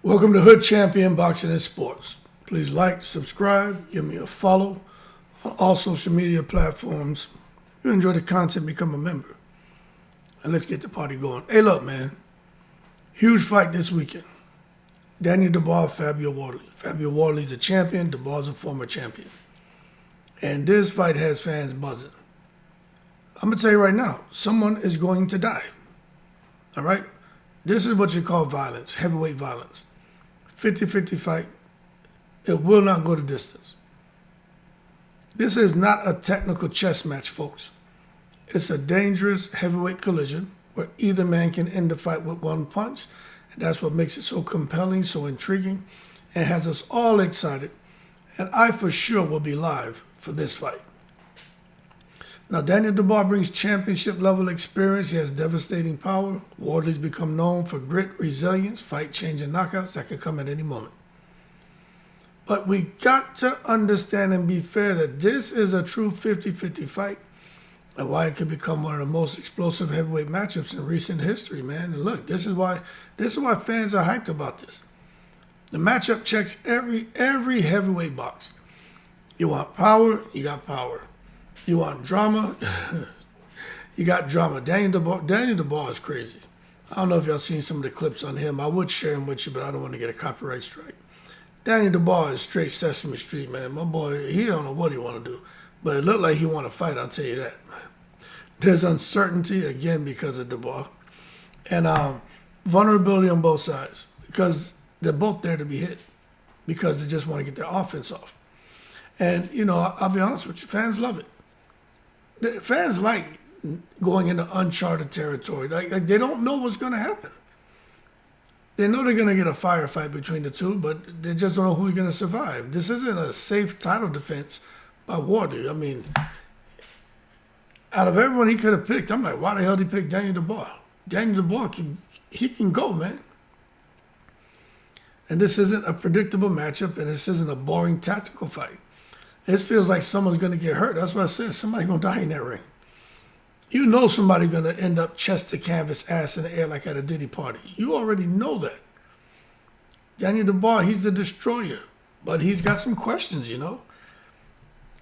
Welcome to Hood Champion Boxing and Sports. Please like, subscribe, give me a follow on all social media platforms. If you enjoy the content, become a member. And let's get the party going. Hey, look, man. Huge fight this weekend. Daniel Dubois, Fabio Wardley. Fabio Wardley's a champion. Dubois is a former champion. And this fight has fans buzzing. I'm going to tell you right now, someone is going to die. All right? This is what you call violence, heavyweight violence. 50-50 fight. It will not go the distance. This is not a technical chess match, folks. It's a dangerous heavyweight collision where either man can end the fight with one punch. And that's what makes it so compelling, so intriguing, and has us all excited. And I for sure will be live for this fight. Now, Daniel Dubois brings championship-level experience. He has devastating power. Wardley's become known for grit, resilience, fight-changing knockouts that could come at any moment. But we got to understand and be fair that this is a true 50-50 fight, and why it could become one of the most explosive heavyweight matchups in recent history, man. And look, this is why fans are hyped about this. The matchup checks every heavyweight box. You want power, you got power. You want drama, you got drama. Daniel Dubois is crazy. I don't know if y'all seen some of the clips on him. I would share them with you, but I don't want to get a copyright strike. Daniel Dubois is straight Sesame Street, man. My boy, he don't know what he want to do. But it looked like he want to fight, I'll tell you that. There's uncertainty, again, because of Dubois. And vulnerability on both sides. Because they're both there to be hit. Because they just want to get their offense off. And, you know, I'll be honest with you, fans love it. The fans like going into uncharted territory. Like they don't know what's going to happen. They know they're going to get a firefight between the two, but they just don't know who's going to survive. This isn't a safe title defense by Wardley. I mean, out of everyone he could have picked, I'm like, why the hell did he pick Daniel Dubois? Daniel Dubois can go, man. And this isn't a predictable matchup, and this isn't a boring tactical fight. It feels like someone's going to get hurt. That's what I said. Somebody's going to die in that ring. You know somebody's going to end up chest to canvas, ass in the air like at a Diddy party. You already know that. Daniel Dubois, he's the destroyer. But he's got some questions, you know.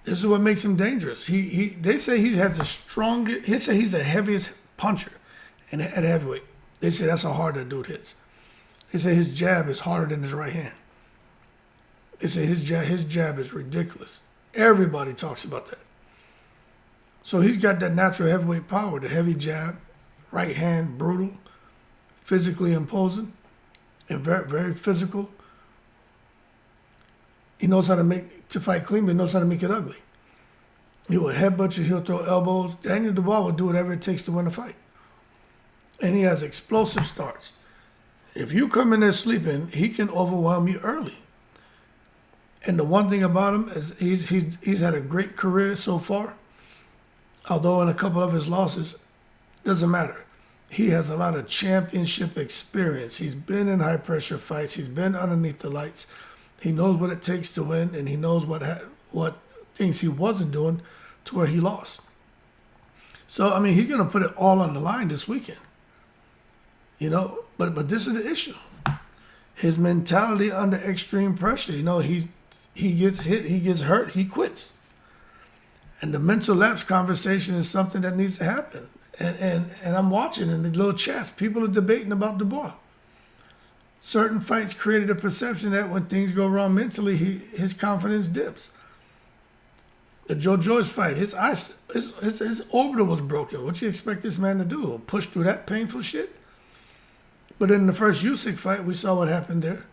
This is what makes him dangerous. They say he has the strongest, they say he's the heaviest puncher at heavyweight. They say that's how hard that dude hits. They say his jab is harder than his right hand. They say his jab is ridiculous. Everybody talks about that. So he's got that natural heavyweight power, the heavy jab, right hand, brutal, physically imposing, and very, very physical. He knows how to fight clean, but he knows how to make it ugly. He will headbutt you, he'll throw elbows. Daniel Dubois will do whatever it takes to win a fight. And he has explosive starts. If you come in there sleeping, he can overwhelm you early. And the one thing about him is he's had a great career so far. Although in a couple of his losses, doesn't matter. He has a lot of championship experience. He's been in high pressure fights. He's been underneath the lights. He knows what it takes to win, and he knows what things he wasn't doing to where he lost. So I mean, he's gonna put it all on the line this weekend. You know, but this is the issue. His mentality under extreme pressure. You know, he gets hit, he gets hurt, he quits. And the mental lapse conversation is something that needs to happen. And I'm watching in the little chats, people are debating about Dubois. Certain fights created a perception that when things go wrong mentally, his confidence dips. The Joe Joyce fight, his orbital was broken. What you expect this man to do? Push through that painful shit? But in the first Usyk fight, we saw what happened there.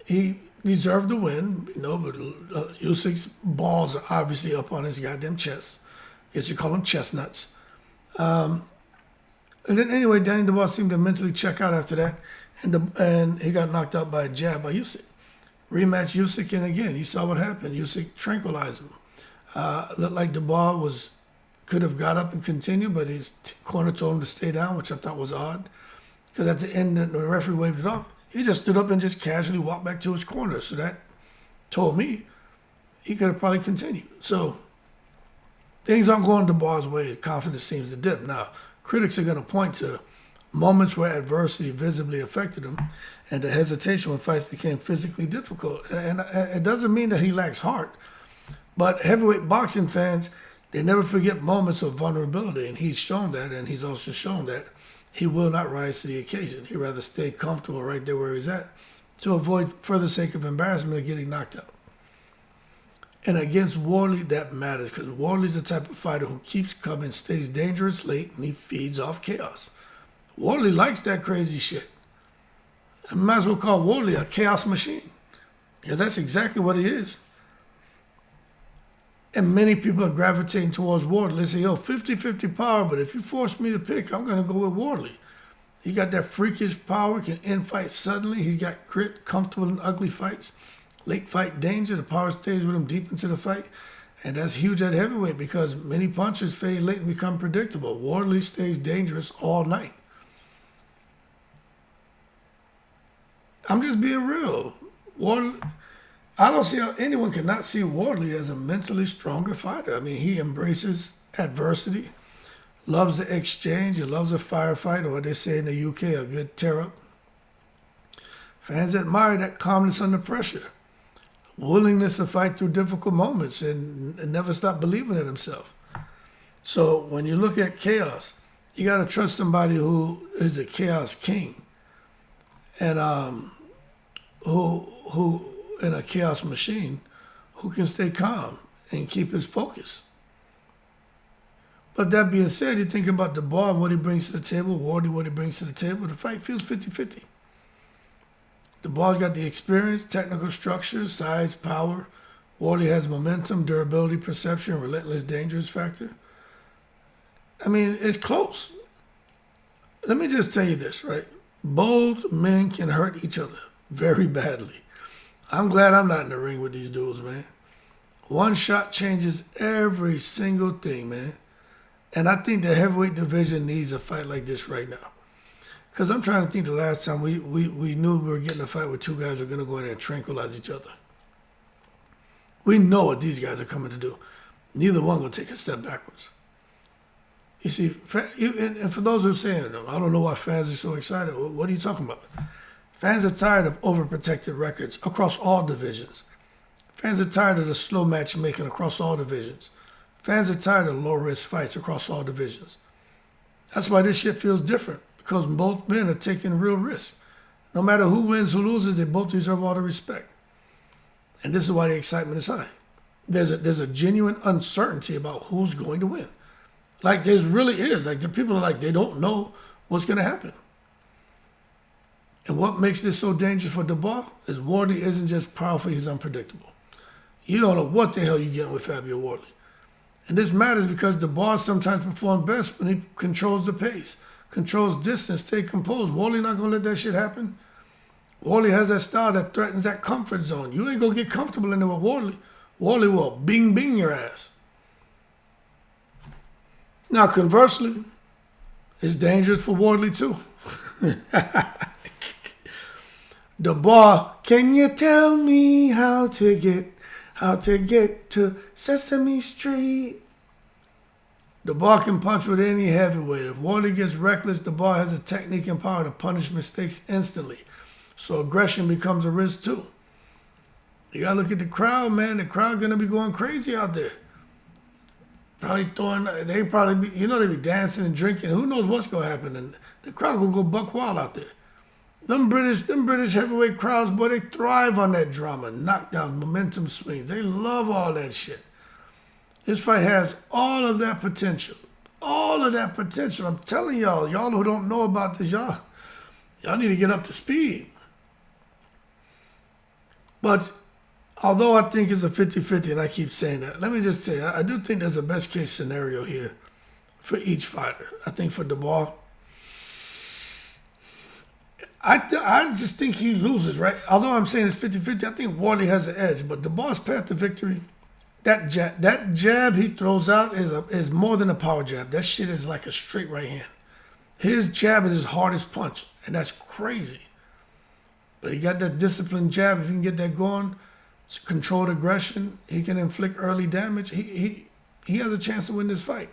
He deserved the win, you know, but Usyk's balls are obviously up on his goddamn chest. I guess you call them chestnuts. And then anyway, Daniel Dubois seemed to mentally check out after that, and he got knocked out by a jab by Usyk. Rematch Usyk, and again, you saw what happened. Usyk tranquilized him. Looked like Dubois could have got up and continued, but his corner told him to stay down, which I thought was odd. Because at the end, the referee waved it off. He just stood up and just casually walked back to his corner. So that told me he could have probably continued. So things aren't going Dubois' way. Confidence seems to dip. Now, critics are going to point to moments where adversity visibly affected him, and the hesitation when fights became physically difficult. And it doesn't mean that he lacks heart, but heavyweight boxing fans, they never forget moments of vulnerability, and he's shown that, and he's also shown that he will not rise to the occasion. He'd rather stay comfortable right there where he's at to avoid further sake of embarrassment of getting knocked out. And against Wardley, that matters because Wardley's the type of fighter who keeps coming, stays dangerous late, and he feeds off chaos. Wardley likes that crazy shit. I might as well call Wardley a chaos machine. Yeah, that's exactly what he is. And many people are gravitating towards Wardley. They say, yo, 50-50 power, but if you force me to pick, I'm going to go with Wardley. He got that freakish power, can end fights suddenly. He's got grit, comfortable in ugly fights. Late fight danger, the power stays with him deep into the fight. And that's huge at heavyweight because many punches fade late and become predictable. Wardley stays dangerous all night. I'm just being real. Wardley, I don't see how anyone cannot see Wardley as a mentally stronger fighter. I mean, he embraces adversity, loves the exchange, he loves a firefight, or what they say in the UK, a good tear-up. Fans admire that calmness under pressure, willingness to fight through difficult moments, and never stop believing in himself. So when you look at chaos, you got to trust somebody who is a chaos king, and who in a chaos machine, who can stay calm and keep his focus. But that being said, you think about Dubois and what he brings to the table, Wardley what he brings to the table, the fight feels 50-50. Dubois got the experience, technical structure, size, power. Wardley has momentum, durability, perception, relentless dangerous factor. I mean, it's close. Let me just tell you this, right? Bold men can hurt each other very badly. I'm glad I'm not in the ring with these dudes, man. One shot changes every single thing, man. And I think the heavyweight division needs a fight like this right now. Because I'm trying to think the last time we knew we were getting a fight where two guys were going to go in there and tranquilize each other. We know what these guys are coming to do. Neither one will take a step backwards. You see, and for those who are saying, I don't know why fans are so excited. What are you talking about? Fans are tired of overprotected records across all divisions. Fans are tired of the slow matchmaking across all divisions. Fans are tired of low-risk fights across all divisions. That's why this shit feels different, because both men are taking real risks. No matter who wins, who loses, they both deserve all the respect. And this is why the excitement is high. There's a genuine uncertainty about who's going to win. Like, there really is. Like, the people are like, they don't know what's going to happen. And what makes this so dangerous for Dubois is Wardley isn't just powerful, he's unpredictable. You don't know what the hell you're getting with Fabio Wardley. And this matters because Dubois sometimes performs best when he controls the pace, controls distance, stay composed. Wardley not going to let that shit happen. Wardley has that style that threatens that comfort zone. You ain't going to get comfortable in there with Wardley. Wardley will bing your ass. Now, conversely, it's dangerous for Wardley too. Dubois, can you tell me how to get to Sesame Street? Dubois can punch with any heavyweight. If Wardley gets reckless, Dubois has the technique and power to punish mistakes instantly. So aggression becomes a risk too. You gotta look at the crowd, man. The crowd gonna be going crazy out there. They be dancing and drinking. Who knows what's gonna happen? And the crowd gonna go buck wild out there. Them British heavyweight crowds, boy, they thrive on that drama, knockdowns, momentum swings. They love all that shit. This fight has all of that potential. All of that potential. I'm telling y'all who don't know about this, y'all need to get up to speed. But although I think it's a 50-50, and I keep saying that, let me just tell you, I do think there's a best case scenario here for each fighter. I think for Dubois, I just think he loses, right? Although I'm saying it's 50-50, I think Wardley has an edge. But Dubois' path to victory, that jab he throws out is more than a power jab. That shit is like a straight right hand. His jab is his hardest punch, and that's crazy. But he got that disciplined jab. If he can get that going, controlled aggression, he can inflict early damage. He has a chance to win this fight.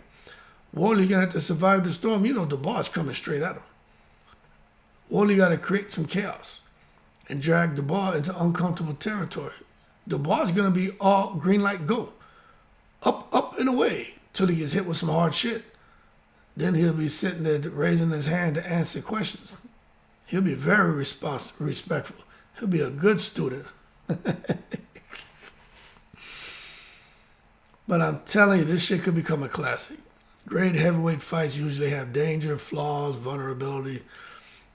Wardley gonna have to survive the storm. You know Dubois coming straight at him. Wardley got to create some chaos and drag Dubois into uncomfortable territory. Dubois is going to be all green light go. Up and away till he gets hit with some hard shit. Then he'll be sitting there raising his hand to answer questions. He'll be very respectful. He'll be a good student. But I'm telling you, this shit could become a classic. Great heavyweight fights usually have danger, flaws, vulnerability,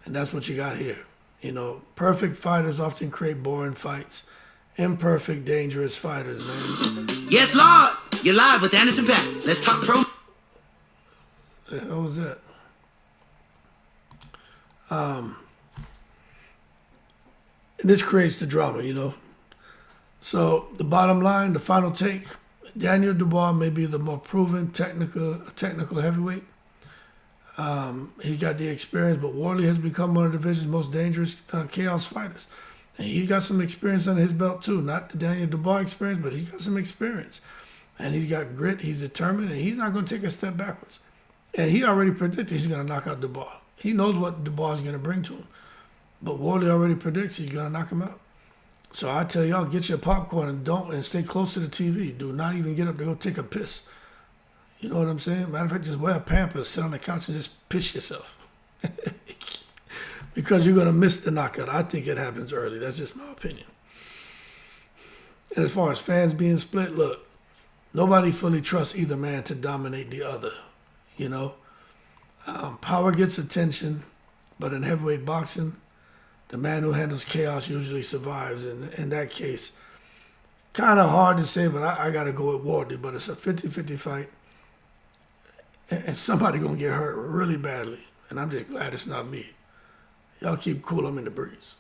and that's what you got here. You know, perfect fighters often create boring fights. Imperfect, dangerous fighters, man. Yes, Lord. You're live with Anderson Paak. Let's talk pro. The hell was that? This creates the drama, you know. So the bottom line, the final take, Daniel Dubois may be the more proven technical heavyweight. He got the experience, but Wardley has become one of the division's most dangerous chaos fighters. And he got some experience under his belt too. Not the Daniel Dubois experience, but he got some experience. And he's got grit, he's determined, and he's not going to take a step backwards. And he already predicted he's going to knock out Dubois. He knows what Dubois is going to bring to him. But Wardley already predicts he's going to knock him out. So I tell y'all, get your popcorn and stay close to the TV. Do not even get up to go take a piss. You know what I'm saying? Matter of fact, just wear a Pampers, sit on the couch and just piss yourself. Because you're going to miss the knockout. I think it happens early. That's just my opinion. And as far as fans being split, look, nobody fully trusts either man to dominate the other. You know? Power gets attention, but in heavyweight boxing, the man who handles chaos usually survives. And in that case, kind of hard to say, but I got to go with Wardley. But it's a 50-50 fight. And somebody going to get hurt really badly. And I'm just glad it's not me. Y'all keep cool. I'm in the breeze.